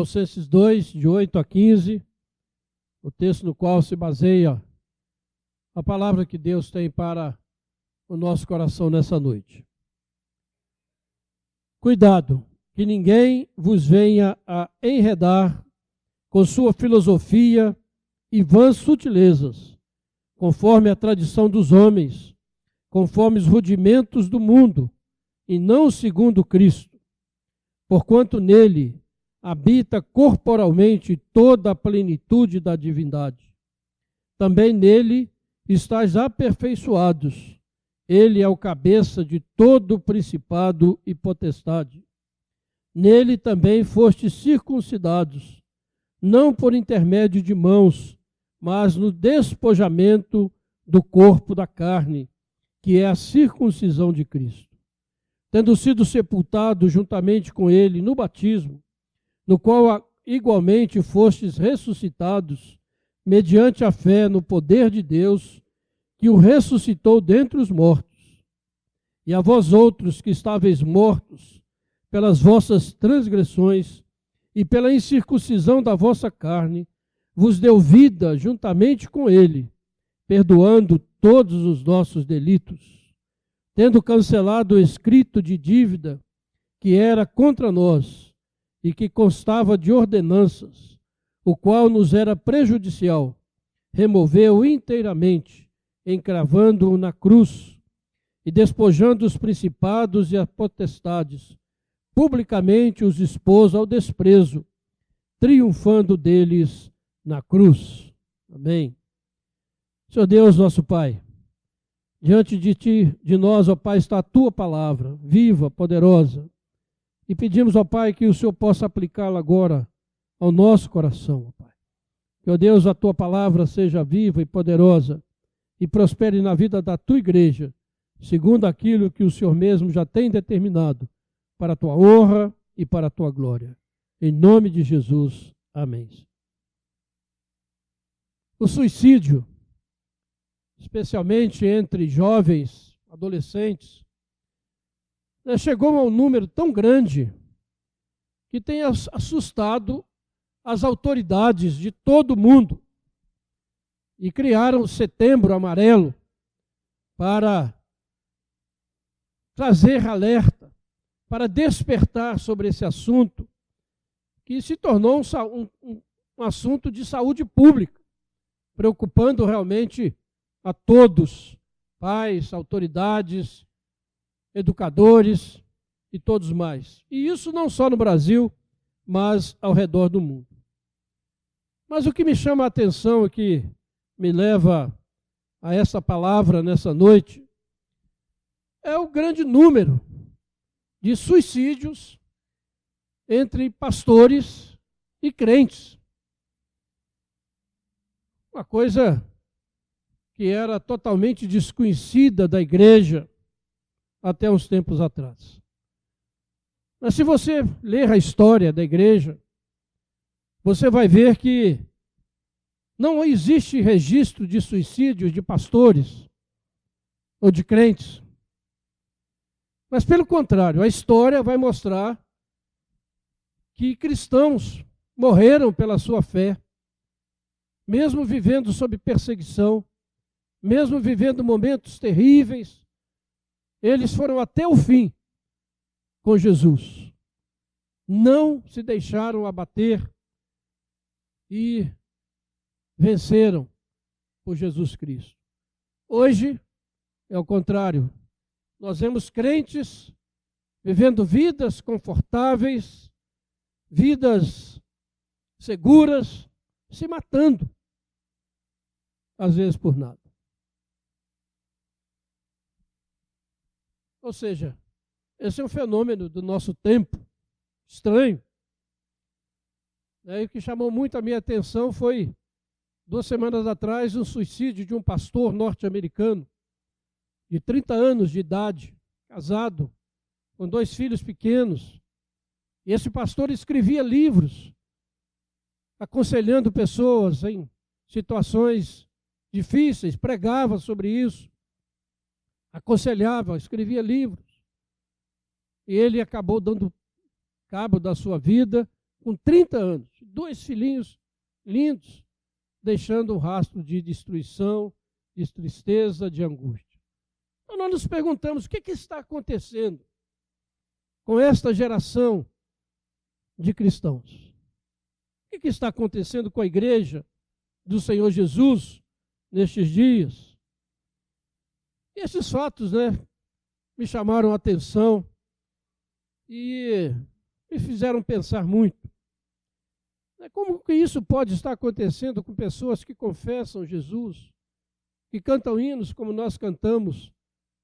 Colossenses 2, de 8 a 15, o texto no qual se baseia a palavra que Deus tem para o nosso coração nessa noite. Cuidado, que ninguém vos venha a enredar com sua filosofia e vãs sutilezas, conforme a tradição dos homens, conforme os rudimentos do mundo, e não segundo Cristo, porquanto nele habita corporalmente toda a plenitude da divindade. Também nele estáis aperfeiçoados. Ele é o cabeça de todo principado e potestade. Nele também fostes circuncidados, não por intermédio de mãos, mas no despojamento do corpo da carne, que é a circuncisão de Cristo. Tendo sido sepultados juntamente com ele no batismo, no qual igualmente fostes ressuscitados, mediante a fé no poder de Deus, que o ressuscitou dentre os mortos. E a vós outros que estáveis mortos pelas vossas transgressões e pela incircuncisão da vossa carne, vos deu vida juntamente com ele, perdoando todos os nossos delitos, tendo cancelado o escrito de dívida que era contra nós e que constava de ordenanças, o qual nos era prejudicial, removeu inteiramente, encravando-o na cruz e despojando os principados e as potestades, publicamente os expôs ao desprezo, triunfando deles na cruz. Amém. Senhor Deus, nosso Pai, diante de Ti, de nós, ó Pai, está a Tua palavra, viva, poderosa, e pedimos, ó Pai, que o Senhor possa aplicá-la agora ao nosso coração, ó Pai. Que, ó Deus, a Tua palavra seja viva e poderosa e prospere na vida da Tua igreja, segundo aquilo que o Senhor mesmo já tem determinado, para a Tua honra e para a Tua glória. Em nome de Jesus, amém. O suicídio, especialmente entre jovens, adolescentes, chegou a um número tão grande que tem assustado as autoridades de todo o mundo e criaram o Setembro Amarelo para trazer alerta, para despertar sobre esse assunto que se tornou um assunto de saúde pública, preocupando realmente a todos, pais, autoridades, educadores e todos mais. E isso não só no Brasil, mas ao redor do mundo. Mas o que me chama a atenção e que me leva a essa palavra nessa noite é o grande número de suicídios entre pastores e crentes. Uma coisa que era totalmente desconhecida da igreja até uns tempos atrás. Mas se você ler a história da igreja, você vai ver que não existe registro de suicídios de pastores ou de crentes. Mas, pelo contrário, a história vai mostrar que cristãos morreram pela sua fé, mesmo vivendo sob perseguição, mesmo vivendo momentos terríveis, eles foram até o fim com Jesus. Não se deixaram abater e venceram por Jesus Cristo. Hoje é o contrário. Nós vemos crentes vivendo vidas confortáveis, vidas seguras, se matando, às vezes por nada. Ou seja, esse é um fenômeno do nosso tempo, estranho. E o que chamou muito a minha atenção foi, 2 semanas atrás, um suicídio de um pastor norte-americano, de 30 anos de idade, casado, com 2 filhos pequenos. E esse pastor escrevia livros, aconselhando pessoas em situações difíceis, pregava sobre isso, aconselhava, escrevia livros. E ele acabou dando cabo da sua vida com 30 anos, 2 filhinhos lindos, deixando um rastro de destruição, de tristeza, de angústia. Então nós nos perguntamos, o que está acontecendo com esta geração de cristãos? O que está acontecendo com a igreja do Senhor Jesus nestes dias? E esses fatos, me chamaram a atenção e me fizeram pensar muito. Como que isso pode estar acontecendo com pessoas que confessam Jesus, que cantam hinos como nós cantamos,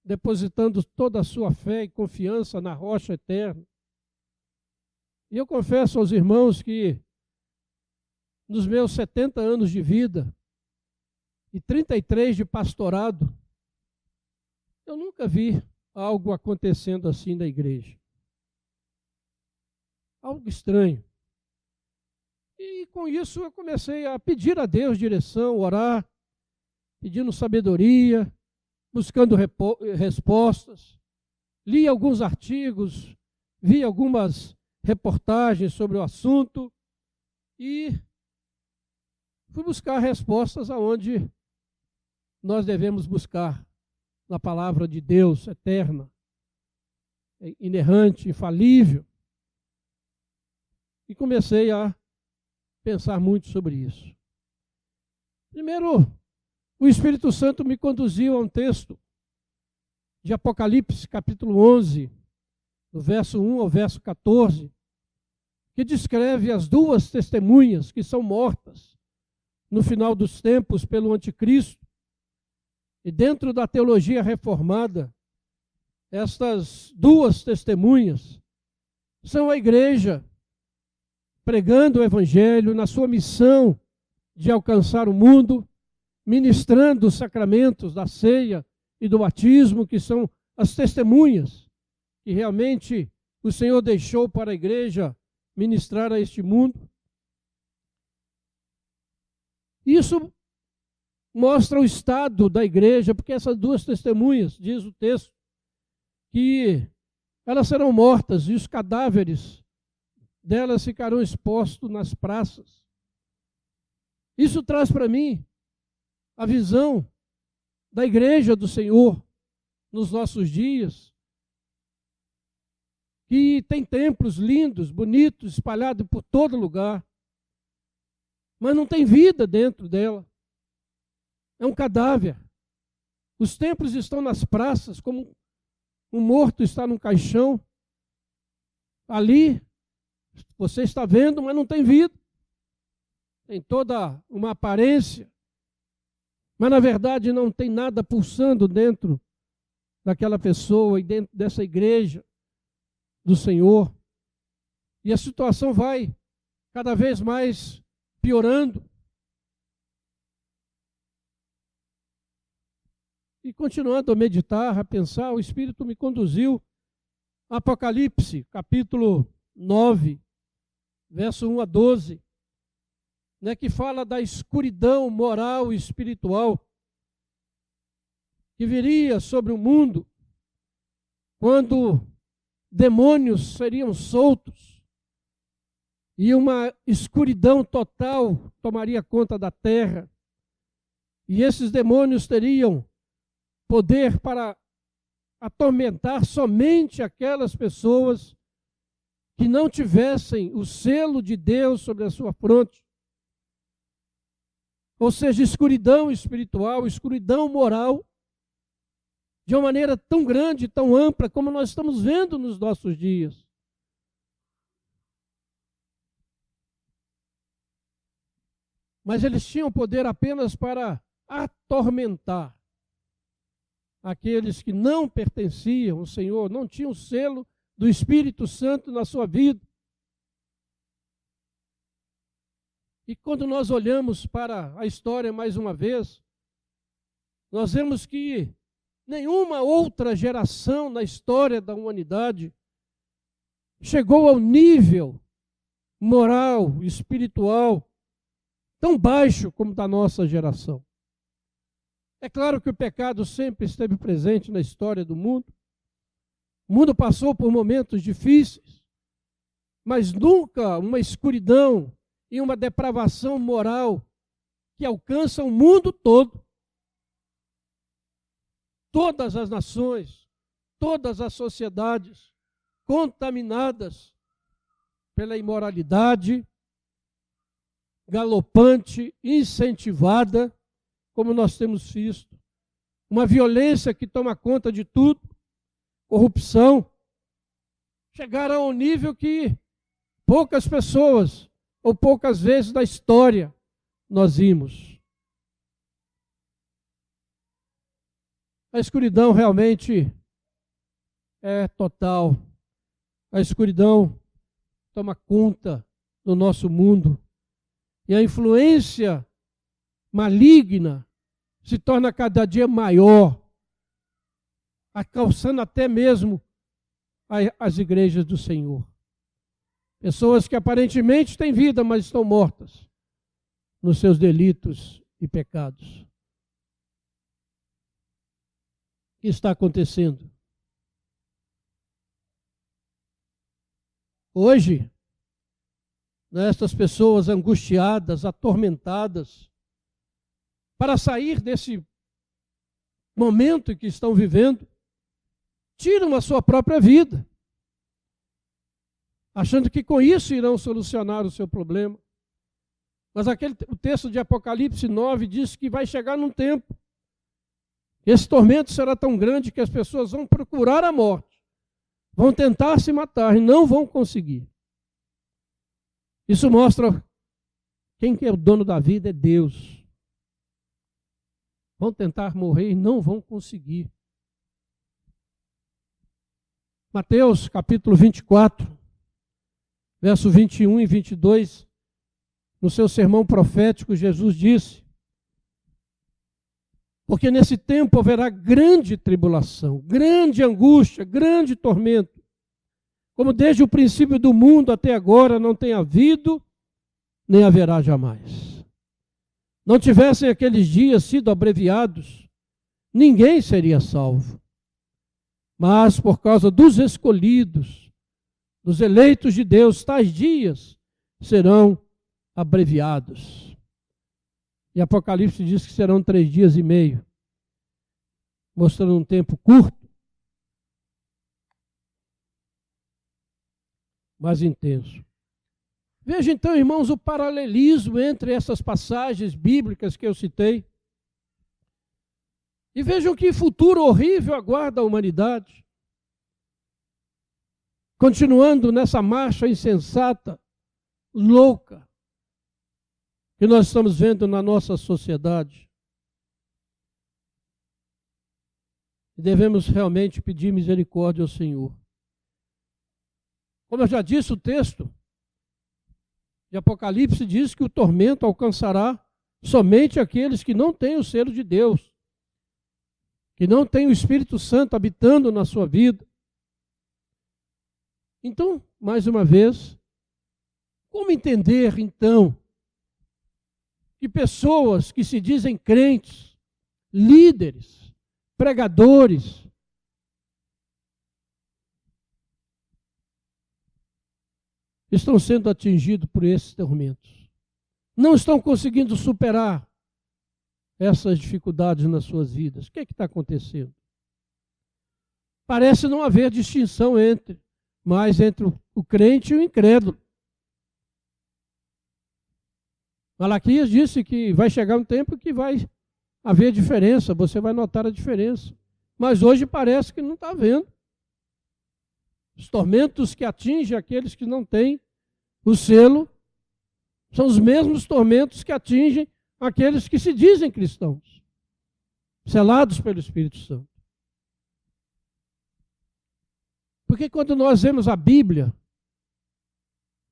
depositando toda a sua fé e confiança na rocha eterna? E eu confesso aos irmãos que nos meus 70 anos de vida e 33 de pastorado, eu nunca vi algo acontecendo assim na igreja. Algo estranho. E com isso eu comecei a pedir a Deus direção, orar, pedindo sabedoria, buscando respostas. Li alguns artigos, vi algumas reportagens sobre o assunto e fui buscar respostas aonde nós devemos buscar, na palavra de Deus eterna, inerrante, infalível. E comecei a pensar muito sobre isso. Primeiro, o Espírito Santo me conduziu a um texto de Apocalipse, capítulo 11, do verso 1 ao verso 14, que descreve as 2 testemunhas que são mortas no final dos tempos pelo anticristo. E dentro da teologia reformada, estas 2 testemunhas são a igreja pregando o evangelho na sua missão de alcançar o mundo, ministrando os sacramentos da ceia e do batismo, que são as testemunhas que realmente o Senhor deixou para a igreja ministrar a este mundo. Isso mostra o estado da igreja, porque essas 2 testemunhas, diz o texto, que elas serão mortas e os cadáveres delas ficarão expostos nas praças. Isso traz para mim a visão da igreja do Senhor nos nossos dias, que tem templos lindos, bonitos, espalhados por todo lugar, mas não tem vida dentro dela. É um cadáver. Os templos estão nas praças, como um morto está num caixão. Ali, você está vendo, mas não tem vida. Tem toda uma aparência, mas na verdade não tem nada pulsando dentro daquela pessoa e dentro dessa igreja do Senhor. E a situação vai cada vez mais piorando. E continuando a meditar, a pensar, o Espírito me conduziu a Apocalipse, capítulo 9, verso 1 a 12, que fala da escuridão moral e espiritual que viria sobre o mundo quando demônios seriam soltos e uma escuridão total tomaria conta da terra. E esses demônios teriam poder para atormentar somente aquelas pessoas que não tivessem o selo de Deus sobre a sua fronte. Ou seja, escuridão espiritual, escuridão moral, de uma maneira tão grande, tão ampla, como nós estamos vendo nos nossos dias. Mas eles tinham poder apenas para atormentar aqueles que não pertenciam ao Senhor, não tinham o selo do Espírito Santo na sua vida. E quando nós olhamos para a história mais uma vez, nós vemos que nenhuma outra geração na história da humanidade chegou ao nível moral, espiritual, tão baixo como da nossa geração. É claro que o pecado sempre esteve presente na história do mundo. O mundo passou por momentos difíceis, mas nunca uma escuridão e uma depravação moral que alcança o mundo todo. Todas as nações, todas as sociedades contaminadas pela imoralidade galopante, incentivada, como nós temos visto. Uma violência que toma conta de tudo, corrupção. Chegaram ao nível que poucas pessoas, ou poucas vezes na história, nós vimos. A escuridão realmente é total. A escuridão toma conta do nosso mundo. E a influência maligna se torna cada dia maior, alcançando até mesmo as igrejas do Senhor. Pessoas que aparentemente têm vida, mas estão mortas nos seus delitos e pecados. O que está acontecendo? Hoje, estas pessoas angustiadas, atormentadas, para sair desse momento que estão vivendo, tiram a sua própria vida, achando que com isso irão solucionar o seu problema. Mas o texto de Apocalipse 9 diz que vai chegar num tempo, esse tormento será tão grande que as pessoas vão procurar a morte, vão tentar se matar e não vão conseguir. Isso mostra quem que é o dono da vida é Deus. Vão tentar morrer e não vão conseguir. Mateus capítulo 24, verso 21 e 22, no seu sermão profético, Jesus disse: porque nesse tempo haverá grande tribulação, grande angústia, grande tormento, como desde o princípio do mundo até agora não tem havido, nem haverá jamais. Não tivessem aqueles dias sido abreviados, ninguém seria salvo. Mas por causa dos escolhidos, dos eleitos de Deus, tais dias serão abreviados. E Apocalipse diz que serão 3 dias e meio, mostrando um tempo curto, mas intenso. Veja então, irmãos, o paralelismo entre essas passagens bíblicas que eu citei. E vejam que futuro horrível aguarda a humanidade. Continuando nessa marcha insensata, louca, que nós estamos vendo na nossa sociedade. E devemos realmente pedir misericórdia ao Senhor. Como eu já disse, o texto de Apocalipse diz que o tormento alcançará somente aqueles que não têm o selo de Deus, que não têm o Espírito Santo habitando na sua vida. Então, mais uma vez, como entender, então, que pessoas que se dizem crentes, líderes, pregadores, estão sendo atingidos por esses tormentos? Não estão conseguindo superar essas dificuldades nas suas vidas. O que é que está acontecendo? Parece não haver distinção entre o crente e o incrédulo. Malaquias disse que vai chegar um tempo que vai haver diferença, você vai notar a diferença. Mas hoje parece que não está havendo. Os tormentos que atingem aqueles que não têm o selo são os mesmos tormentos que atingem aqueles que se dizem cristãos, selados pelo Espírito Santo. Porque quando nós vemos a Bíblia,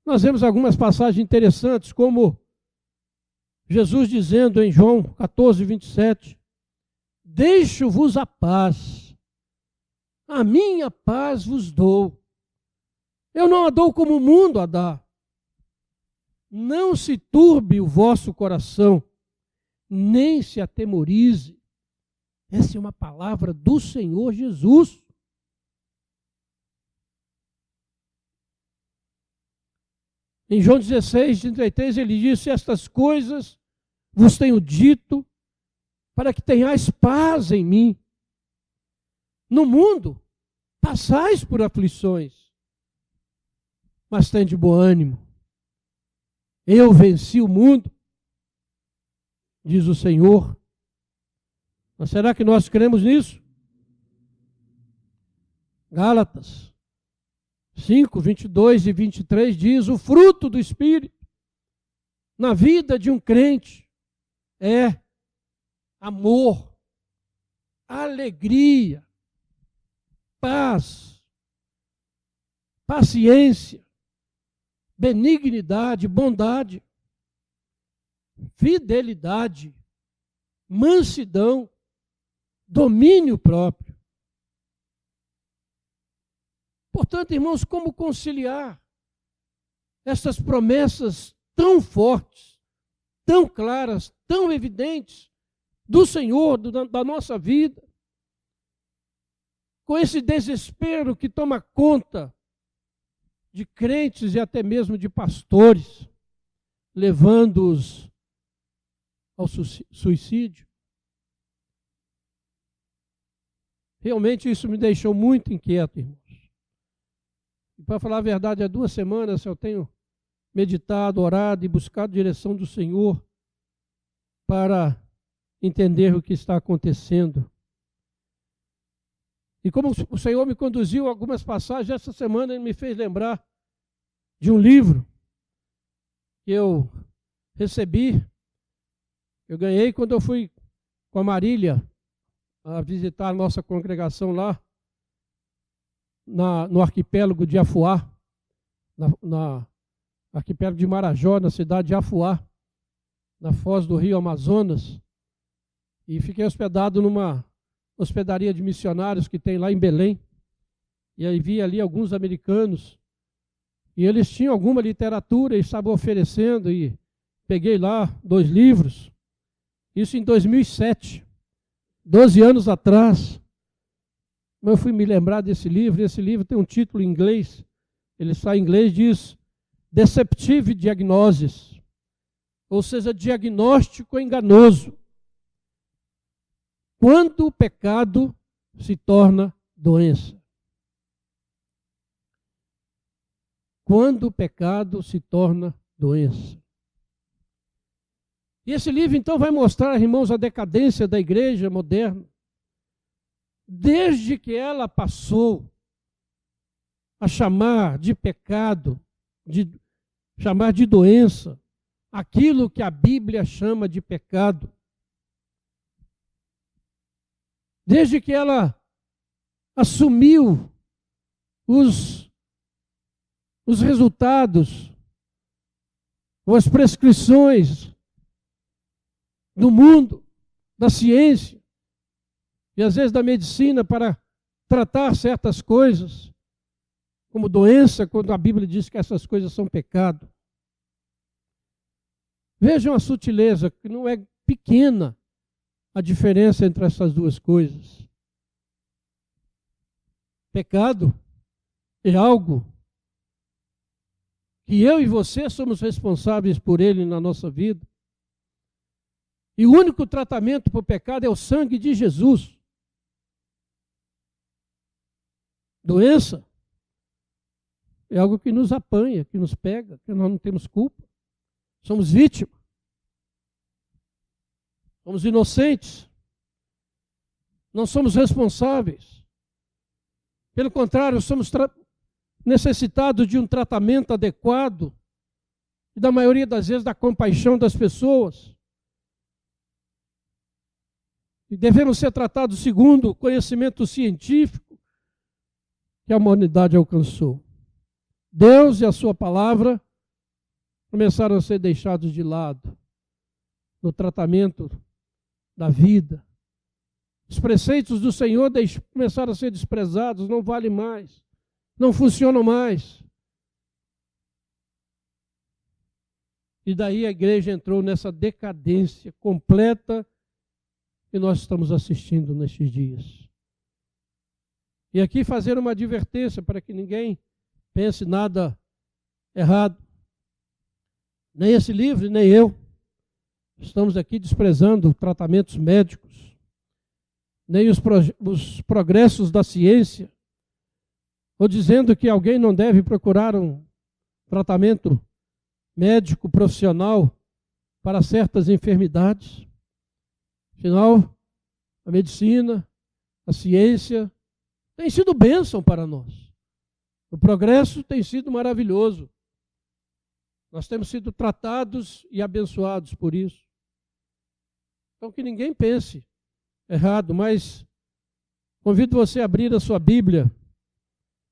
nós vemos algumas passagens interessantes, como Jesus dizendo em João 14, 27, deixo-vos a paz, a minha paz vos dou. Eu não a dou como o mundo a dá. Não se turbe o vosso coração, nem se atemorize. Essa é uma palavra do Senhor Jesus. Em João 16, 33, ele disse: estas coisas vos tenho dito para que tenhais paz em mim. No mundo, passais por aflições, mas tende bom ânimo. Eu venci o mundo, diz o Senhor. Mas será que nós cremos nisso? Gálatas 5, 22 e 23 diz: o fruto do Espírito na vida de um crente é amor, alegria, paz, paciência, benignidade, bondade, fidelidade, mansidão, domínio próprio. Portanto, irmãos, como conciliar essas promessas tão fortes, tão claras, tão evidentes do Senhor, da nossa vida, com esse desespero que toma conta de crentes e até mesmo de pastores, levando-os ao suicídio? Realmente isso me deixou muito inquieto, irmãos. E para falar a verdade, há 2 semanas eu tenho meditado, orado e buscado a direção do Senhor para entender o que está acontecendo. E como o Senhor me conduziu a algumas passagens, essa semana ele me fez lembrar de um livro que eu recebi, eu ganhei quando eu fui com a Marília a visitar a nossa congregação lá no arquipélago de Afuá, no arquipélago de Marajó, na cidade de Afuá, na foz do rio Amazonas, e fiquei hospedado numa hospedaria de missionários que tem lá em Belém, e aí vi ali alguns americanos, e eles tinham alguma literatura e estavam oferecendo, e peguei lá 2 livros, isso em 2007, 12 anos atrás. Eu fui me lembrar desse livro, e esse livro tem um título em inglês, ele está em inglês, diz Deceptive Diagnosis, ou seja, diagnóstico enganoso. Quando o pecado se torna doença. Quando o pecado se torna doença. E esse livro, então, vai mostrar, irmãos, a decadência da igreja moderna. Desde que ela passou a chamar de pecado, chamar de doença, aquilo que a Bíblia chama de pecado. Desde que ela assumiu os resultados, ou as prescrições do mundo, da ciência, e às vezes da medicina, para tratar certas coisas, como doença, quando a Bíblia diz que essas coisas são pecado. Vejam a sutileza, que não é pequena a diferença entre essas duas coisas. Pecado é algo que eu e você somos responsáveis por ele na nossa vida. E o único tratamento para o pecado é o sangue de Jesus. Doença é algo que nos apanha, que nos pega, que nós não temos culpa. Somos vítimas. Somos inocentes. Não somos responsáveis. Pelo contrário, somos necessitados de um tratamento adequado e, da maioria das vezes, da compaixão das pessoas. E devemos ser tratados segundo o conhecimento científico que a humanidade alcançou. Deus e a sua palavra começaram a ser deixados de lado no tratamento da vida. Os preceitos do Senhor começaram a ser desprezados, não valem mais, não funcionam mais. E daí a igreja entrou nessa decadência completa que nós estamos assistindo nestes dias. E aqui fazer uma advertência para que ninguém pense nada errado. Nem esse livro, nem eu estamos aqui desprezando tratamentos médicos, nem os progressos da ciência, ou dizendo que alguém não deve procurar um tratamento médico profissional para certas enfermidades. Afinal, a medicina, a ciência tem sido bênção para nós. O progresso tem sido maravilhoso. Nós temos sido tratados e abençoados por isso. Então, que ninguém pense errado, mas convido você a abrir a sua Bíblia,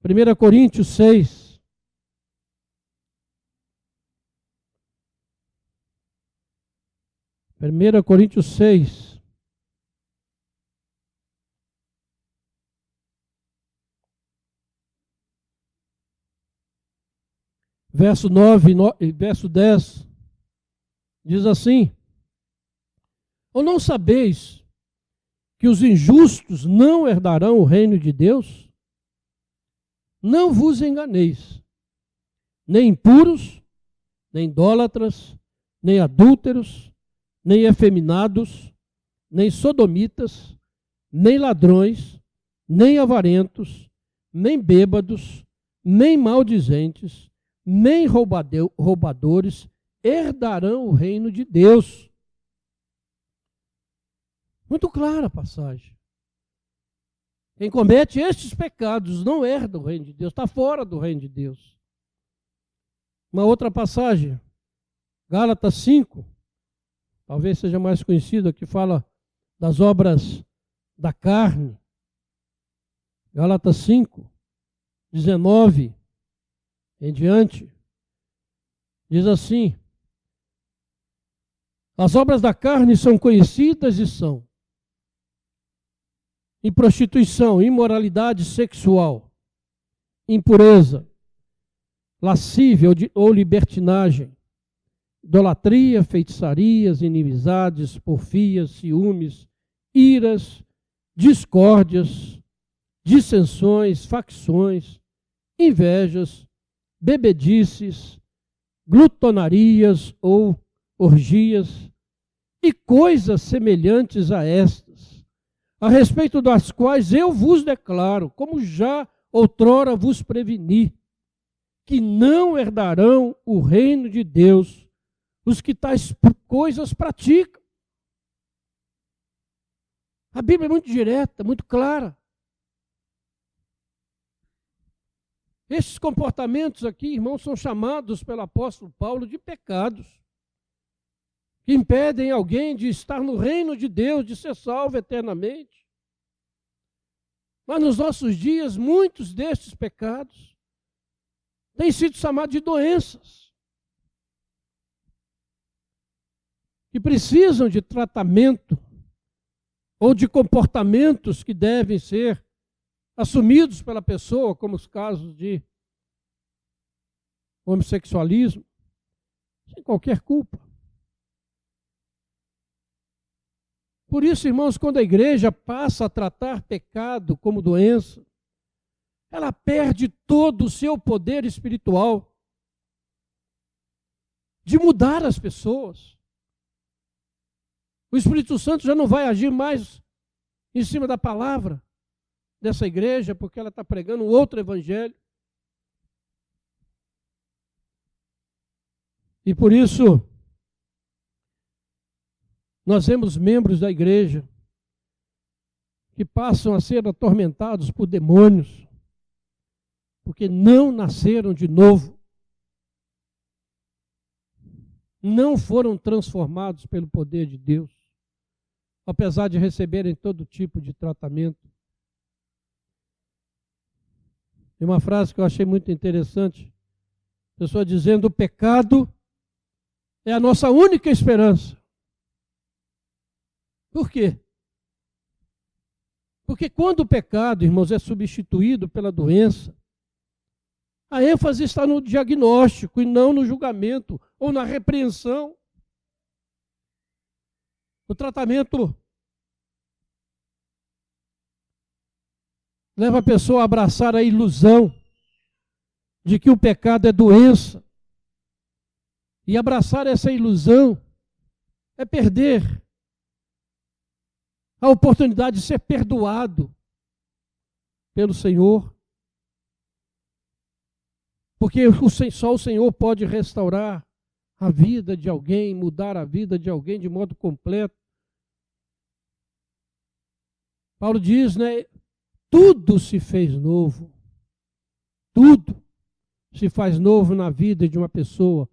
1 Coríntios 6. Primeira Coríntios 6. Verso 9 e verso 10, diz assim: ou não sabeis que os injustos não herdarão o reino de Deus? Não vos enganeis, nem impuros, nem idólatras, nem adúlteros, nem efeminados, nem sodomitas, nem ladrões, nem avarentos, nem bêbados, nem maldizentes, nem roubadores herdarão o reino de Deus. Muito clara a passagem. Quem comete estes pecados não herda o reino de Deus, está fora do reino de Deus. Uma outra passagem, Gálatas 5, talvez seja mais conhecida, que fala das obras da carne. Gálatas 5, 19 em diante, diz assim: as obras da carne são conhecidas e são em prostituição, imoralidade sexual, impureza, lascívia ou libertinagem, idolatria, feitiçarias, inimizades, porfias, ciúmes, iras, discórdias, dissensões, facções, invejas, bebedices, glutonarias ou orgias e coisas semelhantes a estas, a respeito das quais eu vos declaro, como já outrora vos preveni, que não herdarão o reino de Deus os que tais coisas praticam. A Bíblia é muito direta, muito clara. Esses comportamentos aqui, irmãos, são chamados pelo apóstolo Paulo de pecados, que impedem alguém de estar no reino de Deus, de ser salvo eternamente. Mas nos nossos dias, muitos destes pecados têm sido chamados de doenças, que precisam de tratamento ou de comportamentos que devem ser assumidos pela pessoa, como os casos de homossexualismo, sem qualquer culpa. Por isso, irmãos, quando a igreja passa a tratar pecado como doença, ela perde todo o seu poder espiritual de mudar as pessoas. O Espírito Santo já não vai agir mais em cima da palavra dessa igreja, porque ela está pregando um outro evangelho. E por isso, nós vemos membros da igreja que passam a ser atormentados por demônios, porque não nasceram de novo, não foram transformados pelo poder de Deus, apesar de receberem todo tipo de tratamento. Tem uma frase que eu achei muito interessante, a pessoa dizendo: o pecado é a nossa única esperança. Por quê? Porque quando o pecado, irmãos, é substituído pela doença, a ênfase está no diagnóstico e não no julgamento ou na repreensão. O tratamento leva a pessoa a abraçar a ilusão de que o pecado é doença. E abraçar essa ilusão é perder a oportunidade de ser perdoado pelo Senhor. Porque só o Senhor pode restaurar a vida de alguém, mudar a vida de alguém de modo completo. Paulo diz, né? Tudo se fez novo. Tudo se faz novo na vida de uma pessoa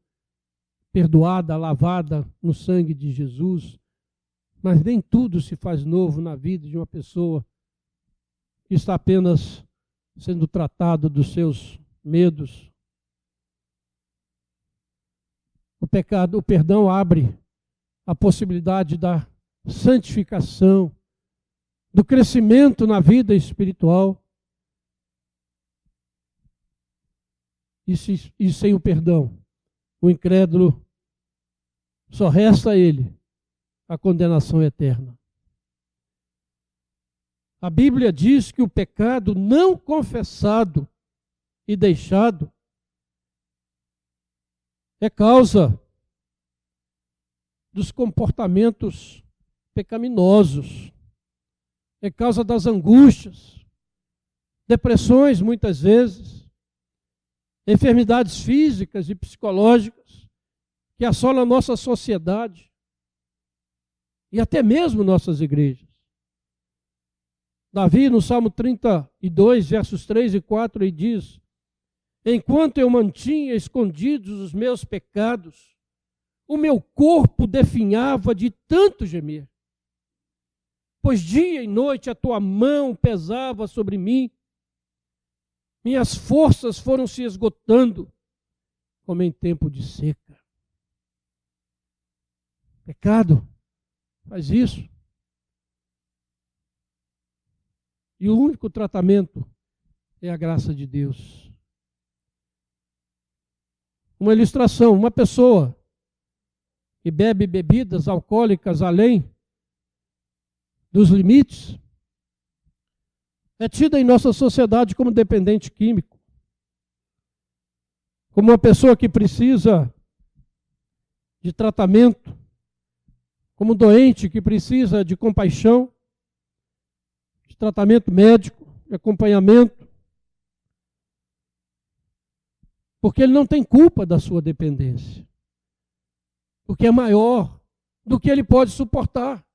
perdoada, lavada no sangue de Jesus. Mas nem tudo se faz novo na vida de uma pessoa que está apenas sendo tratado dos seus medos. O perdão abre a possibilidade da santificação, do crescimento na vida espiritual. E sem o perdão, o incrédulo, só resta a ele a condenação eterna. A Bíblia diz que o pecado não confessado e deixado é causa dos comportamentos pecaminosos, é causa das angústias, depressões muitas vezes, enfermidades físicas e psicológicas que assolam a nossa sociedade e até mesmo nossas igrejas. Davi, no Salmo 32, versos 3 e 4, ele diz: enquanto eu mantinha escondidos os meus pecados, o meu corpo definhava de tanto gemer. Pois dia e noite a tua mão pesava sobre mim, minhas forças foram se esgotando, como em tempo de seca. Pecado faz isso. E o único tratamento é a graça de Deus. Uma ilustração, uma pessoa que bebe bebidas alcoólicas além dos limites é tida em nossa sociedade como dependente químico, como uma pessoa que precisa de tratamento, como um doente que precisa de compaixão, de tratamento médico, de acompanhamento, porque ele não tem culpa da sua dependência, porque é maior do que ele pode suportar.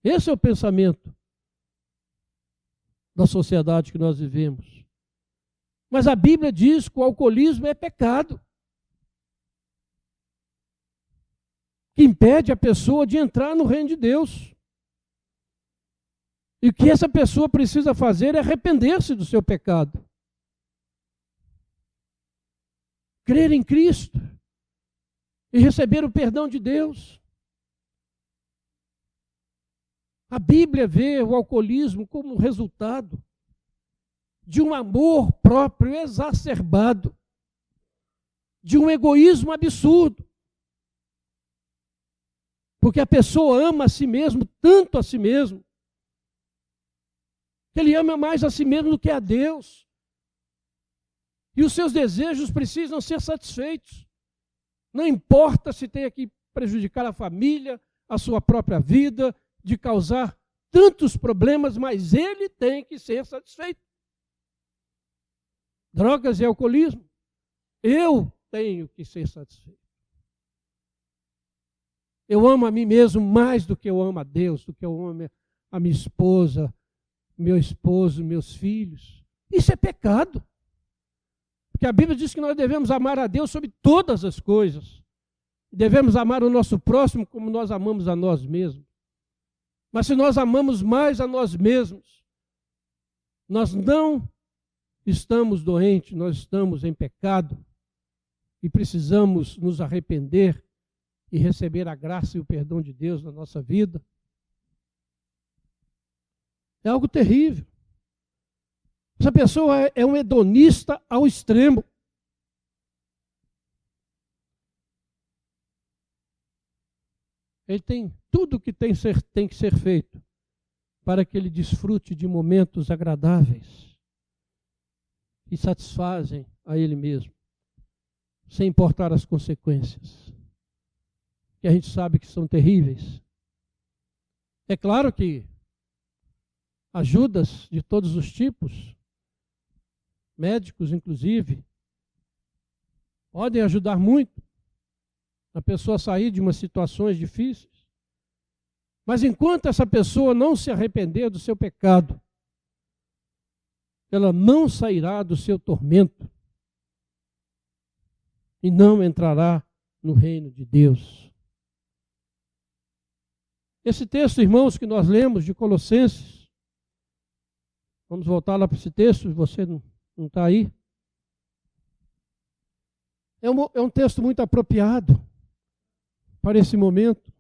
Esse é o pensamento da sociedade que nós vivemos. Mas a Bíblia diz que o alcoolismo é pecado, que impede a pessoa de entrar no reino de Deus. E o que essa pessoa precisa fazer é arrepender-se do seu pecado. Crer em Cristo e receber o perdão de Deus. A Bíblia vê o alcoolismo como resultado de um amor próprio exacerbado, de um egoísmo absurdo. Porque a pessoa ama a si mesmo, tanto a si mesmo, que ele ama mais a si mesmo do que a Deus. E os seus desejos precisam ser satisfeitos. Não importa se tem que prejudicar a família, a sua própria vida, de causar tantos problemas, mas ele tem que ser satisfeito. Drogas e alcoolismo, eu tenho que ser satisfeito. Eu amo a mim mesmo mais do que eu amo a Deus, do que eu amo a minha esposa, meu esposo, meus filhos. Isso é pecado. Porque a Bíblia diz que nós devemos amar a Deus sobre todas as coisas. Devemos amar o nosso próximo como nós amamos a nós mesmos. Mas se nós amamos mais a nós mesmos, nós não estamos doentes, nós estamos em pecado e precisamos nos arrepender e receber a graça e o perdão de Deus na nossa vida. É algo terrível. Essa pessoa é um hedonista ao extremo. Ele tem tudo que tem que ser feito para que ele desfrute de momentos agradáveis e satisfazem a ele mesmo. sem importar as consequências, que a gente sabe que são terríveis. É claro que ajudas de todos os tipos, médicos inclusive, podem ajudar muito a pessoa a sair de umas situações difíceis. Mas enquanto essa pessoa não se arrepender do seu pecado, ela não sairá do seu tormento e não entrará no reino de Deus. Esse texto, irmãos, que nós lemos de Colossenses, vamos voltar lá para esse texto, você não está aí. É um texto muito apropriado para esse momento.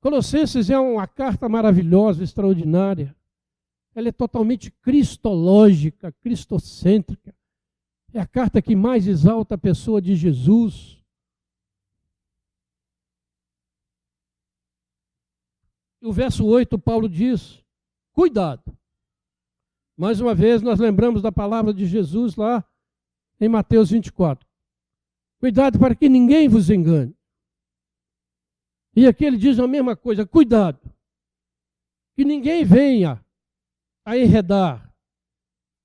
Colossenses é uma carta maravilhosa, extraordinária. Ela é totalmente cristológica, cristocêntrica. É a carta que mais exalta a pessoa de Jesus. O verso 8, Paulo diz, cuidado. Mais uma vez, nós lembramos da palavra de Jesus lá em Mateus 24. Cuidado para que ninguém vos engane. E aqui ele diz a mesma coisa, cuidado, que ninguém venha a enredar,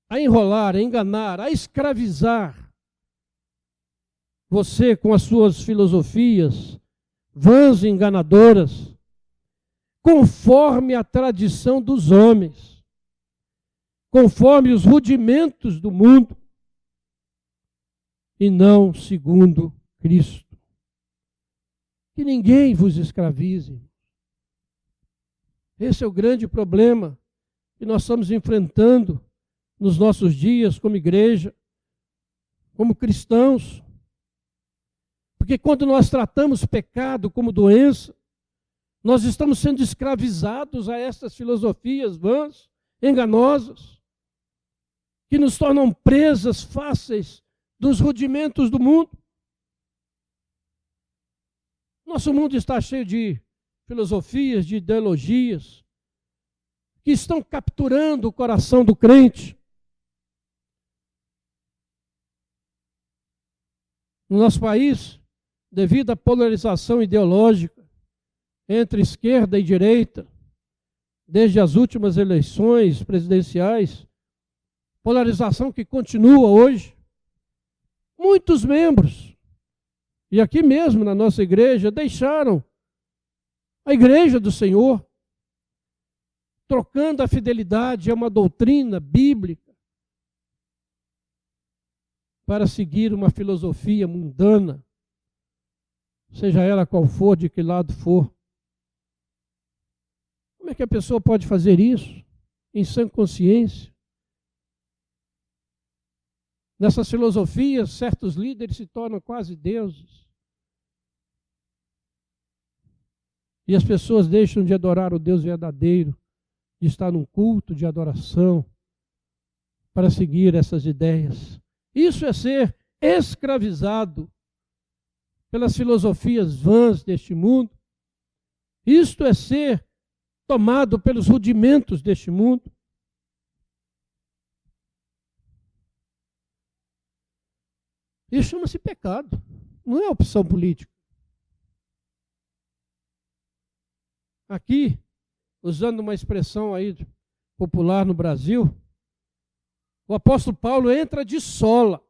a enrolar, a enganar, a escravizar você com as suas filosofias vãs e enganadoras, conforme a tradição dos homens, conforme os rudimentos do mundo, e não segundo Cristo. Que ninguém vos escravize. Esse é o grande problema que nós estamos enfrentando nos nossos dias como igreja, como cristãos. Porque quando nós tratamos pecado como doença, nós estamos sendo escravizados a essas filosofias vãs, enganosas, que nos tornam presas fáceis dos rudimentos do mundo. Nosso mundo está cheio de filosofias, de ideologias, que estão capturando o coração do crente. No nosso país, devido à polarização ideológica entre esquerda e direita, desde as últimas eleições presidenciais, polarização que continua hoje, muitos membros, e aqui mesmo na nossa igreja, deixaram a igreja do Senhor, trocando a fidelidade a uma doutrina bíblica para seguir uma filosofia mundana, seja ela qual for, de que lado for. Como é que a pessoa pode fazer isso em sã consciência? Nessas filosofias, certos líderes se tornam quase deuses. E as pessoas deixam de adorar o Deus verdadeiro, de estar num culto de adoração, para seguir essas ideias. Isso é ser escravizado pelas filosofias vãs deste mundo. Isto é ser tomado pelos rudimentos deste mundo. Isso chama-se pecado, não é opção política. Aqui, usando uma expressão aí popular no Brasil, o apóstolo Paulo entra de sola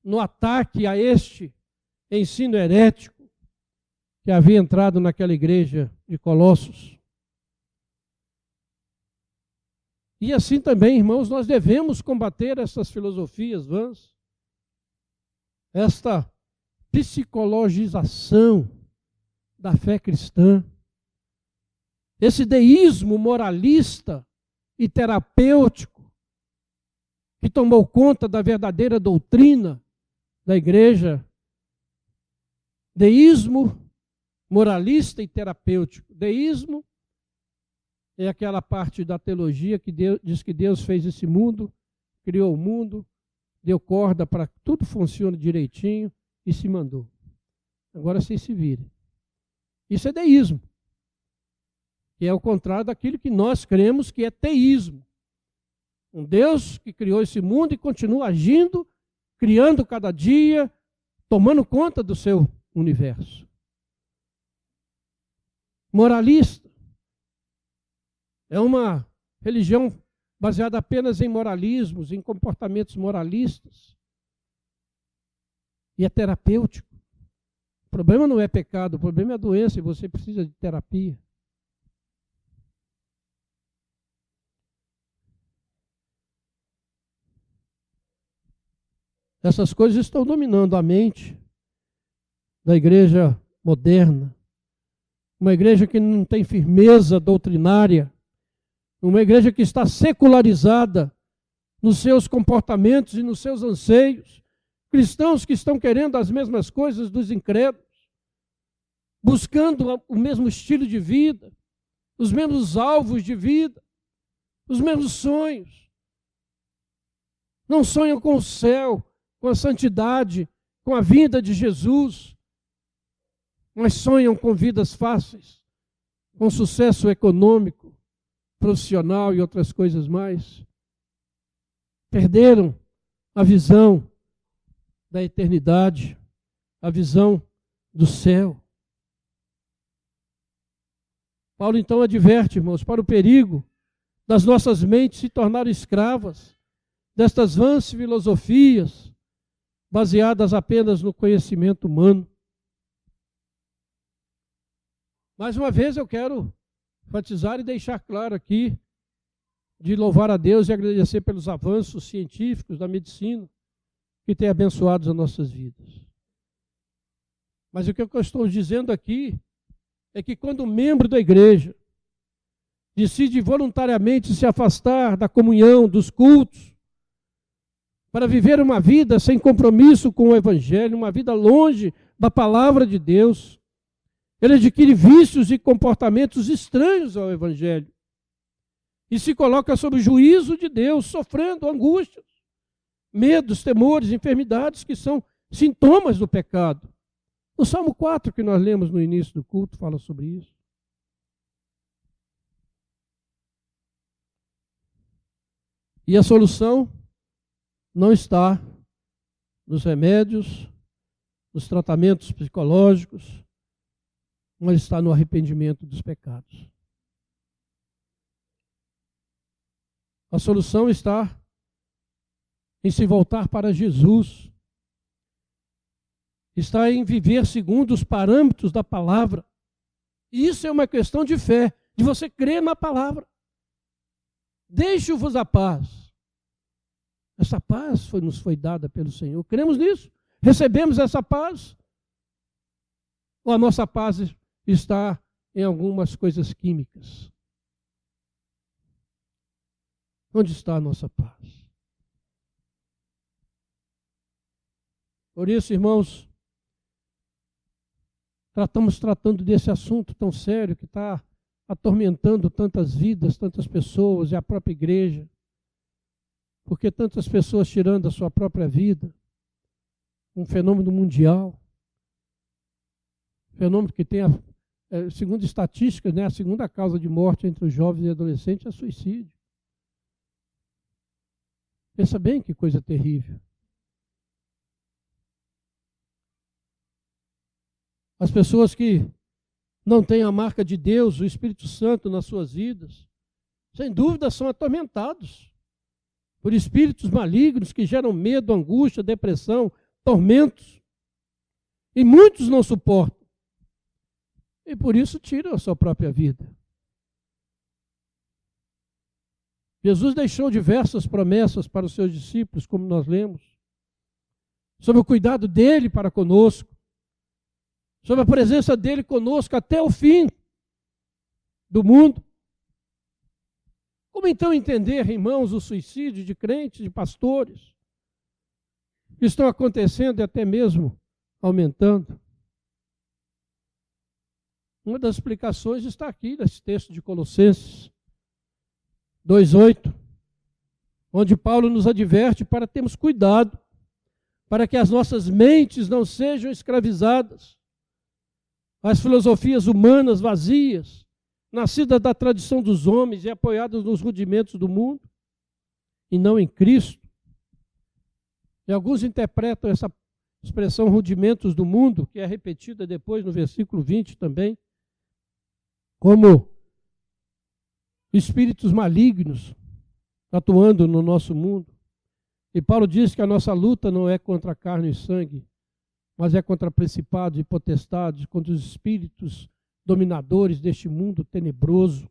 no ataque a este ensino herético que havia entrado naquela igreja de Colossos. E assim também, irmãos, nós devemos combater essas filosofias vãs, esta psicologização da fé cristã, esse deísmo moralista e terapêutico que tomou conta da verdadeira doutrina da igreja. Deísmo moralista e terapêutico. Deísmo é aquela parte da teologia que diz que Deus fez esse mundo, criou o mundo, deu corda para que tudo funcione direitinho e se mandou. Agora vocês se virem. Isso é deísmo, que é o contrário daquilo que nós cremos que é teísmo. Um Deus que criou esse mundo e continua agindo, criando cada dia, tomando conta do seu universo. Moralista. É uma religião baseada apenas em moralismos, em comportamentos moralistas. E é terapêutico. O problema não é pecado, o problema é a doença e você precisa de terapia. Essas coisas estão dominando a mente da igreja moderna. Uma igreja que não tem firmeza doutrinária. Uma igreja que está secularizada nos seus comportamentos e nos seus anseios. Cristãos que estão querendo as mesmas coisas dos incrédulos. Buscando o mesmo estilo de vida. Os mesmos alvos de vida. Os mesmos sonhos. Não sonham com o céu, com a santidade, com a vinda de Jesus, mas sonham com vidas fáceis, com sucesso econômico, profissional e outras coisas mais. Perderam a visão da eternidade, a visão do céu. Paulo então adverte, irmãos, para o perigo das nossas mentes se tornarem escravas destas vãs filosofias, baseadas apenas no conhecimento humano. Mais uma vez eu quero enfatizar e deixar claro aqui, de louvar a Deus e agradecer pelos avanços científicos da medicina que tem abençoado as nossas vidas. Mas o que eu estou dizendo aqui é que quando um membro da igreja decide voluntariamente se afastar da comunhão, dos cultos, para viver uma vida sem compromisso com o Evangelho, uma vida longe da palavra de Deus, ele adquire vícios e comportamentos estranhos ao Evangelho e se coloca sob o juízo de Deus, sofrendo angústias, medos, temores, enfermidades que são sintomas do pecado. O Salmo 4, que nós lemos no início do culto, fala sobre isso. E a solução não está nos remédios, nos tratamentos psicológicos, mas está no arrependimento dos pecados. A solução está em se voltar para Jesus. Está em viver segundo os parâmetros da palavra. E isso é uma questão de fé, de você crer na palavra. Deixe-vos a paz. Essa paz nos foi dada pelo Senhor. Cremos nisso? Recebemos essa paz? Ou a nossa paz está em algumas coisas químicas? Onde está a nossa paz? Por isso, irmãos, estamos tratando desse assunto tão sério que está atormentando tantas vidas, tantas pessoas e a própria igreja. Porque tantas pessoas tirando a sua própria vida, um fenômeno mundial, fenômeno que tem, segundo estatísticas, a segunda causa de morte entre os jovens e adolescentes é suicídio. Pensa bem que coisa terrível. As pessoas que não têm a marca de Deus, o Espírito Santo nas suas vidas, sem dúvida são atormentados por espíritos malignos que geram medo, angústia, depressão, tormentos. E muitos não suportam. E por isso tiram a sua própria vida. Jesus deixou diversas promessas para os seus discípulos, como nós lemos, sobre o cuidado dele para conosco, sobre a presença dele conosco até o fim do mundo. Como então entender, irmãos, o suicídio de crentes, de pastores, que estão acontecendo e até mesmo aumentando? Uma das explicações está aqui nesse texto de Colossenses 2:8, onde Paulo nos adverte para termos cuidado, para que as nossas mentes não sejam escravizadas às filosofias humanas vazias, nascidas da tradição dos homens e apoiadas nos rudimentos do mundo, e não em Cristo. E alguns interpretam essa expressão rudimentos do mundo, que é repetida depois no versículo 20 também, como espíritos malignos atuando no nosso mundo. E Paulo diz que a nossa luta não é contra carne e sangue, mas é contra principados e potestades, contra os espíritos dominadores deste mundo tenebroso.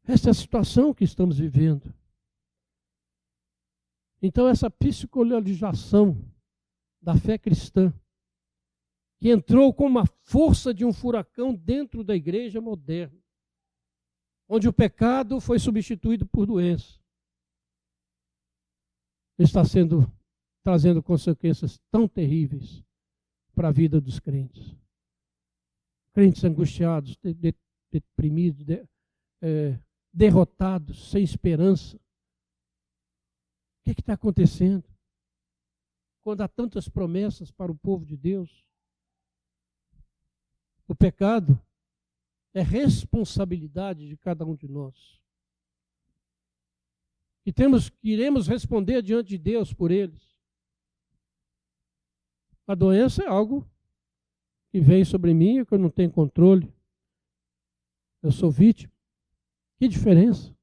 Essa é a situação que estamos vivendo. Então, essa psicologização da fé cristã, que entrou com uma força de um furacão dentro da igreja moderna, onde o pecado foi substituído por doença, está trazendo consequências tão terríveis para a vida dos crentes. Crentes angustiados, deprimidos, derrotados, sem esperança. O que está acontecendo? Quando há tantas promessas para o povo de Deus, o pecado é responsabilidade de cada um de nós. E iremos responder diante de Deus por eles. A doença é algo que vem sobre mim, que eu não tenho controle. Eu sou vítima. Que diferença?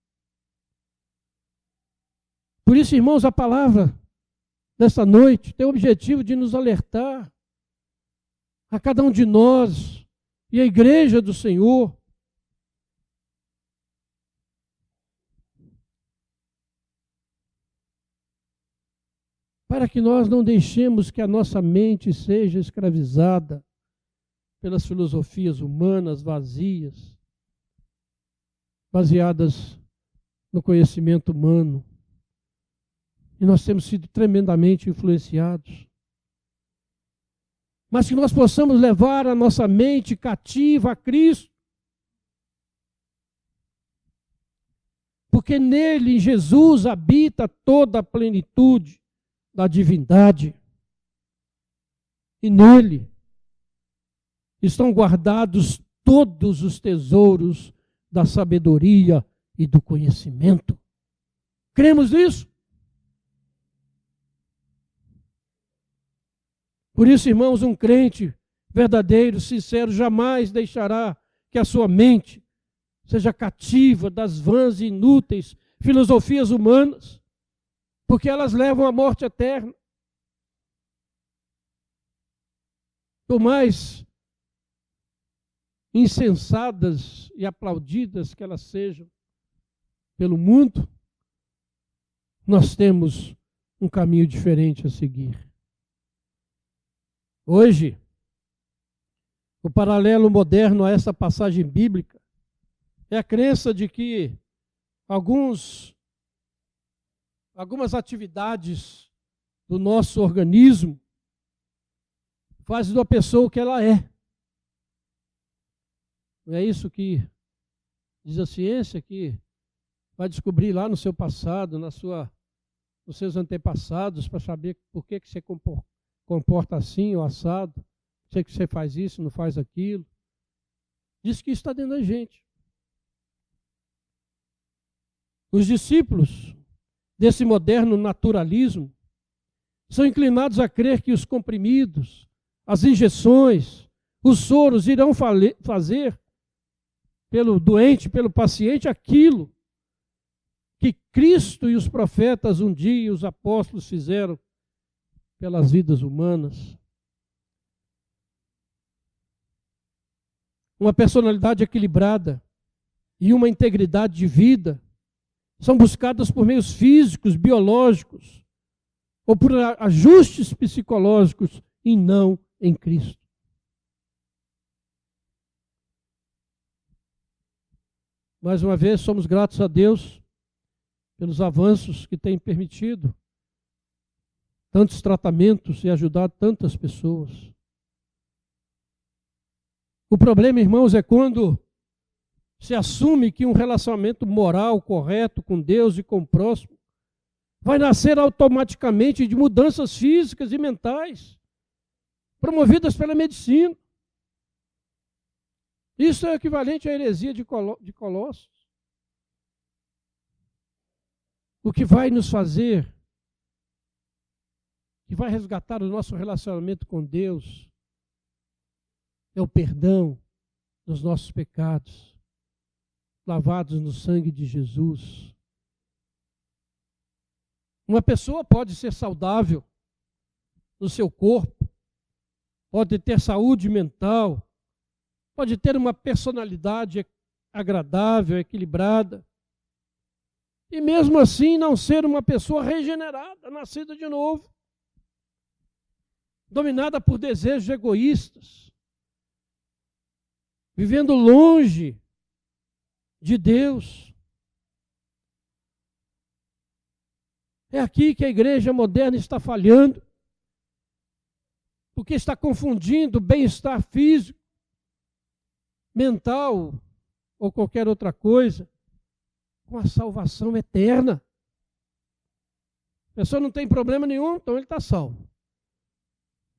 Por isso, irmãos, a palavra dessa noite tem o objetivo de nos alertar a cada um de nós e a igreja do Senhor para que nós não deixemos que a nossa mente seja escravizada pelas filosofias humanas vazias, baseadas no conhecimento humano. E nós temos sido tremendamente influenciados. Mas que nós possamos levar a nossa mente cativa a Cristo. Porque nele, em Jesus, habita toda a plenitude da divindade. E nele estão guardados todos os tesouros da sabedoria e do conhecimento. Cremos nisso? Por isso, irmãos, um crente verdadeiro, sincero, jamais deixará que a sua mente seja cativa das vãs e inúteis filosofias humanas, porque elas levam à morte eterna. Por mais insensadas e aplaudidas que elas sejam pelo mundo, nós temos um caminho diferente a seguir. Hoje, o paralelo moderno a essa passagem bíblica é a crença de que algumas atividades do nosso organismo fazem da pessoa o que ela é. Não é isso que diz a ciência, que vai descobrir lá no seu passado, nos seus antepassados, para saber por que você comporta assim ou assado, sei que você faz isso, não faz aquilo. Diz que isso está dentro da gente. Os discípulos desse moderno naturalismo são inclinados a crer que os comprimidos, as injeções, os soros irão fazer pelo doente, pelo paciente, aquilo que Cristo e os profetas um dia, os apóstolos fizeram pelas vidas humanas. Uma personalidade equilibrada e uma integridade de vida são buscadas por meios físicos, biológicos, ou por ajustes psicológicos, e não em Cristo. Mais uma vez, somos gratos a Deus pelos avanços que tem permitido tantos tratamentos e ajudado tantas pessoas. O problema, irmãos, é quando se assume que um relacionamento moral correto com Deus e com o próximo vai nascer automaticamente de mudanças físicas e mentais promovidas pela medicina. Isso é equivalente à heresia de Colossos. O que vai nos fazer, que vai resgatar o nosso relacionamento com Deus, é o perdão dos nossos pecados, lavados no sangue de Jesus. Uma pessoa pode ser saudável no seu corpo, pode ter saúde mental, pode ter uma personalidade agradável, equilibrada, e mesmo assim não ser uma pessoa regenerada, nascida de novo, dominada por desejos egoístas, vivendo longe de Deus. É aqui que a igreja moderna está falhando, porque está confundindo bem-estar físico, mental ou qualquer outra coisa com a salvação eterna. A pessoa não tem problema nenhum, então ele está salvo.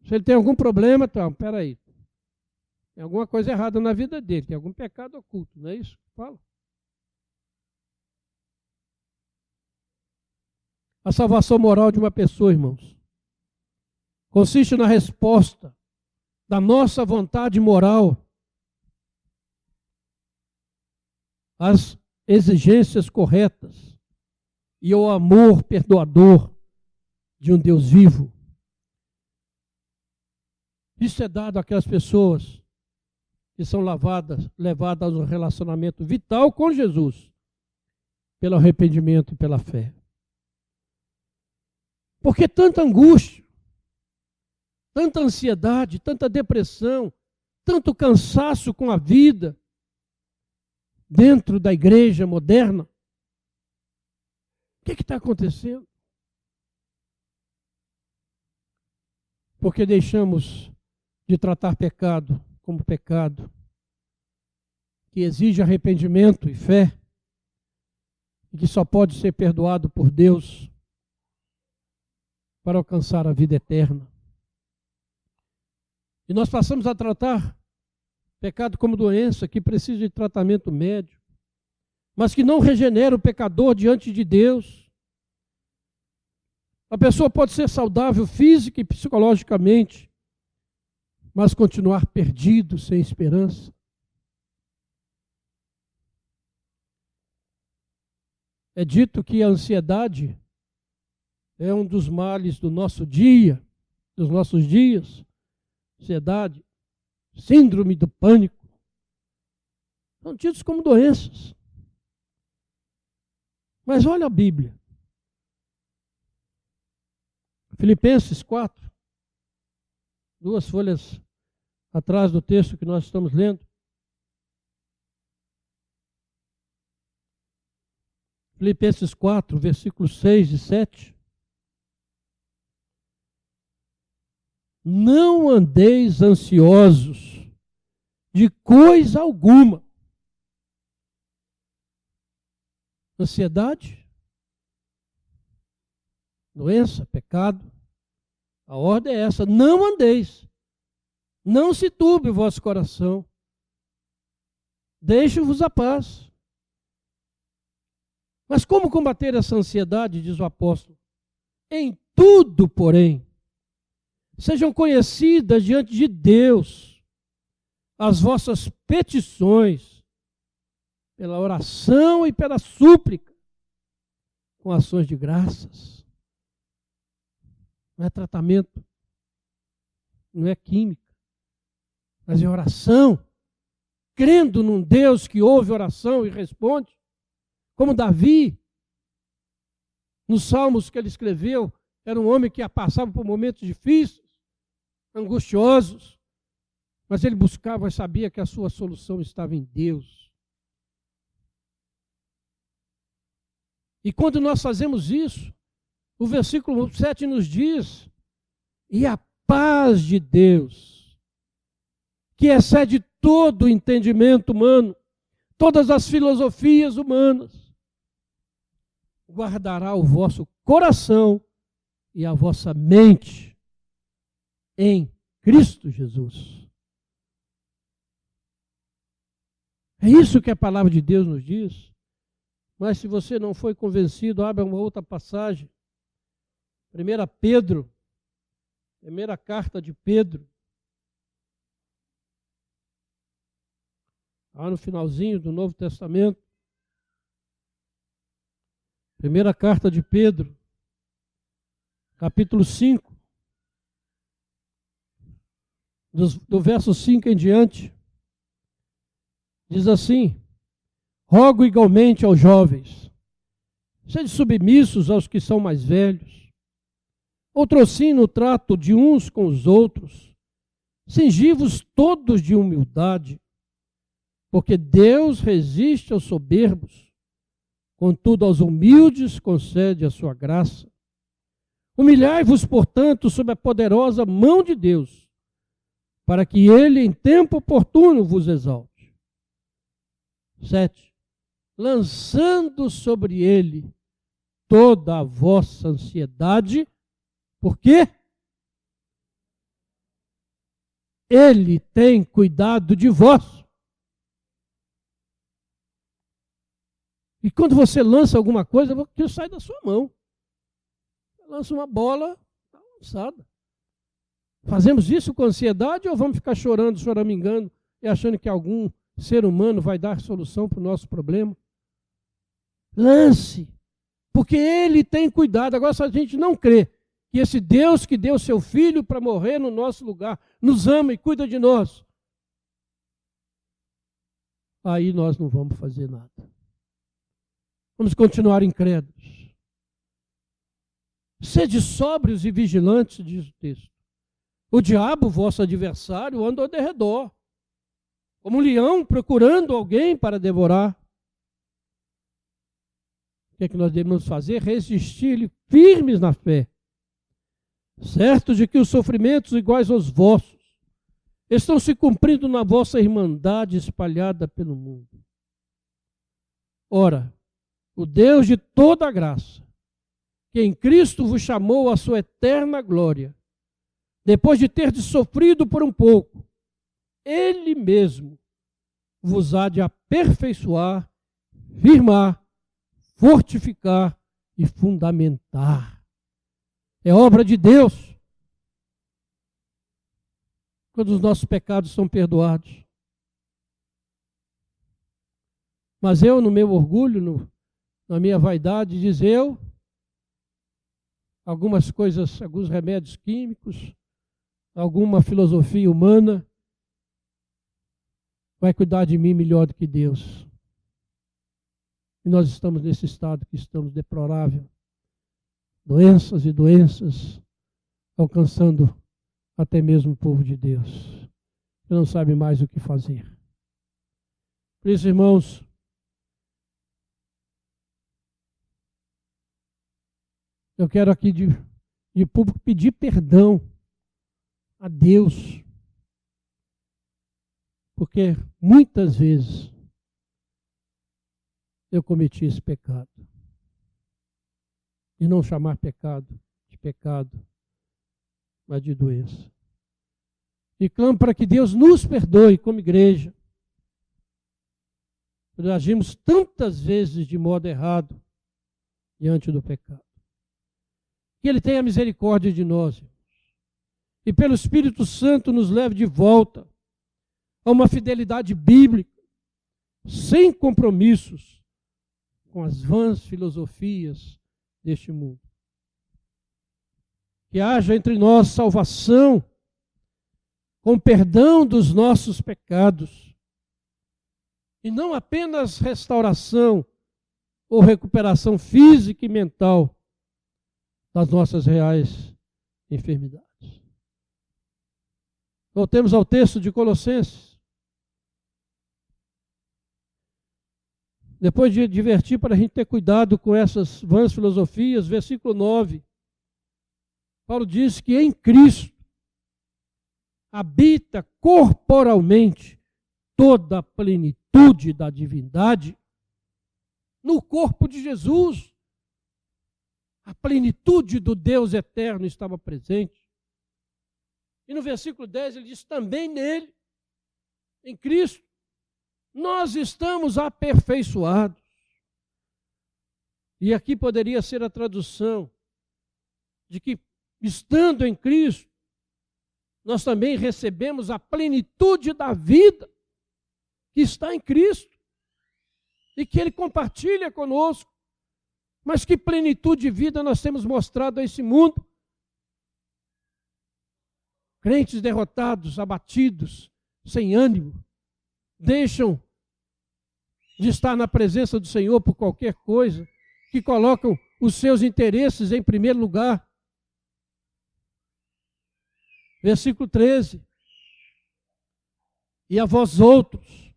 Se ele tem algum problema, então, peraí, tem alguma coisa errada na vida dele, tem algum pecado oculto, não é isso que fala? A salvação moral de uma pessoa, irmãos, consiste na resposta da nossa vontade moral às exigências corretas e ao amor perdoador de um Deus vivo. Isso é dado àquelas pessoas que são levadas a um relacionamento vital com Jesus, pelo arrependimento e pela fé. Porque tanta angústia, tanta ansiedade, tanta depressão, tanto cansaço com a vida dentro da igreja moderna. O que está acontecendo? Porque deixamos de tratar pecado como pecado, que exige arrependimento e fé, e que só pode ser perdoado por Deus para alcançar a vida eterna. E nós passamos a tratar pecado como doença, que precisa de tratamento médico, mas que não regenera o pecador diante de Deus. A pessoa pode ser saudável física e psicologicamente, mas continuar perdido, sem esperança. É dito que a ansiedade é um dos males do nosso dia, dos nossos dias. Ansiedade, síndrome do pânico, são tidos como doenças. Mas olha a Bíblia. Filipenses 4, 2 folhas atrás do texto que nós estamos lendo. Filipenses 4, versículos 6 e 7. Não andeis ansiosos de coisa alguma. Ansiedade, doença, pecado. A ordem é essa: não andeis. Não se turbe o vosso coração. Deixe-vos a paz. Mas como combater essa ansiedade, diz o apóstolo? Em tudo, porém, sejam conhecidas diante de Deus as vossas petições, pela oração e pela súplica, com ações de graças. Não é tratamento, não é química, mas é oração, crendo num Deus que ouve oração e responde, como Davi, nos salmos que ele escreveu, era um homem que passava por momentos difíceis, angustiosos, mas ele buscava e sabia que a sua solução estava em Deus. E quando nós fazemos isso, o versículo 7 nos diz: e a paz de Deus, que excede todo o entendimento humano, todas as filosofias humanas, guardará o vosso coração e a vossa mente em Cristo Jesus. É isso que a palavra de Deus nos diz. Mas se você não foi convencido, abra uma outra passagem. 1 Pedro, primeira carta de Pedro. Lá no finalzinho do Novo Testamento. Primeira carta de Pedro, capítulo 5. Do verso 5 em diante. Diz assim: rogo igualmente aos jovens, sede submissos aos que são mais velhos, outrossim no trato de uns com os outros, cingivos todos de humildade, porque Deus resiste aos soberbos, contudo aos humildes concede a sua graça. Humilhai-vos, portanto, sob a poderosa mão de Deus, para que ele em tempo oportuno vos exalte. 7. Lançando sobre ele toda a vossa ansiedade, porque ele tem cuidado de vós. E quando você lança alguma coisa, aquilo sai da sua mão. Você lança uma bola, está lançada. Fazemos isso com ansiedade ou vamos ficar chorando, choramingando e achando que algum ser humano vai dar solução para o nosso problema? Lance, porque ele tem cuidado. Agora, se a gente não crê que esse Deus que deu seu Filho para morrer no nosso lugar, nos ama e cuida de nós, aí nós não vamos fazer nada. Vamos continuar incrédulos. Sede sóbrios e vigilantes, diz o texto. O diabo, vosso adversário, anda ao derredor, como um leão procurando alguém para devorar. O que é que nós devemos fazer? Resistir-lhe firmes na fé, certos de que os sofrimentos iguais aos vossos estão se cumprindo na vossa irmandade espalhada pelo mundo. Ora, o Deus de toda a graça, que em Cristo vos chamou à sua eterna glória, depois de terdes sofrido por um pouco, Ele mesmo vos há de aperfeiçoar, firmar, fortificar e fundamentar. É obra de Deus quando os nossos pecados são perdoados. Mas eu, no meu orgulho, na minha vaidade, diz eu, algumas coisas, alguns remédios químicos, alguma filosofia humana, vai cuidar de mim melhor do que Deus. E nós estamos nesse estado que estamos deplorável. Doenças e doenças, alcançando até mesmo o povo de Deus, que não sabe mais o que fazer. Por isso, irmãos, eu quero aqui de público pedir perdão a Deus, porque muitas vezes eu cometi esse pecado. E não chamar pecado de pecado, mas de doença. E clamo para que Deus nos perdoe como igreja. Nós agimos tantas vezes de modo errado diante do pecado. Que Ele tenha misericórdia de nós, irmãos. E pelo Espírito Santo nos leve de volta a uma fidelidade bíblica, sem compromissos com as vãs filosofias deste mundo. Que haja entre nós salvação, com perdão dos nossos pecados, e não apenas restauração ou recuperação física e mental das nossas reais enfermidades. Voltemos ao texto de Colossenses. Depois de advertir para a gente ter cuidado com essas vãs filosofias, versículo 9, Paulo diz que em Cristo habita corporalmente toda a plenitude da divindade. No corpo de Jesus, a plenitude do Deus eterno estava presente. E no versículo 10 ele diz também nele, em Cristo, Nós estamos aperfeiçoados. E aqui poderia ser a tradução de que, estando em Cristo, nós também recebemos a plenitude da vida que está em Cristo e que Ele compartilha conosco. Mas que plenitude de vida nós temos mostrado a esse mundo? Crentes derrotados, abatidos, sem ânimo, deixam de estar na presença do Senhor por qualquer coisa, que colocam os seus interesses em primeiro lugar. Versículo 13. E a vós outros,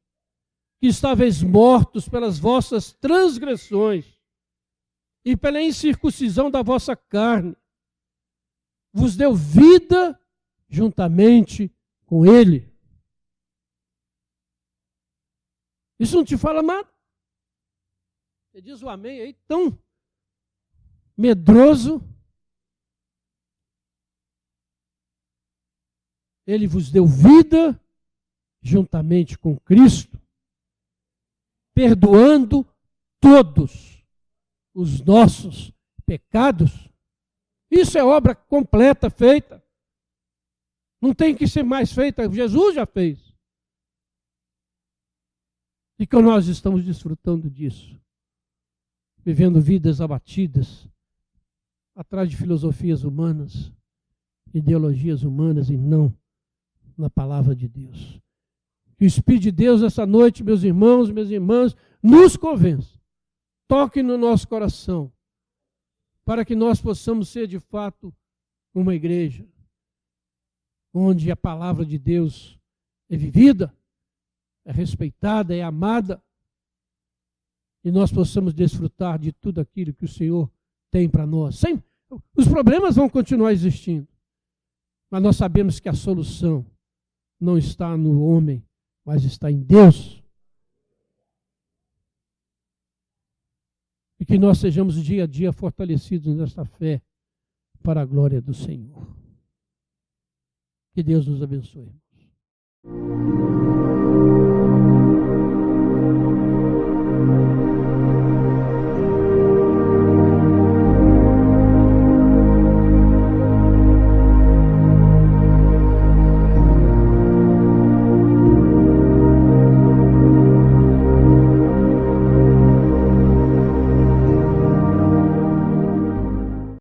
que estáveis mortos pelas vossas transgressões e pela incircuncisão da vossa carne, vos deu vida juntamente com Ele. Isso não te fala nada? Você diz o amém aí tão medroso. Ele vos deu vida juntamente com Cristo, perdoando todos os nossos pecados. Isso é obra completa, feita. Não tem que ser mais feita, Jesus já fez. E que nós estamos desfrutando disso, vivendo vidas abatidas, atrás de filosofias humanas, ideologias humanas e não na palavra de Deus. Que o Espírito de Deus essa noite, meus irmãos, minhas irmãs, nos convença, toque no nosso coração, para que nós possamos ser de fato uma igreja onde a palavra de Deus é vivida, é respeitada, é amada, e nós possamos desfrutar de tudo aquilo que o Senhor tem para nós. Os problemas vão continuar existindo, mas nós sabemos que a solução não está no homem, mas está em Deus. E que nós sejamos dia a dia fortalecidos nesta fé para a glória do Senhor. Que Deus nos abençoe.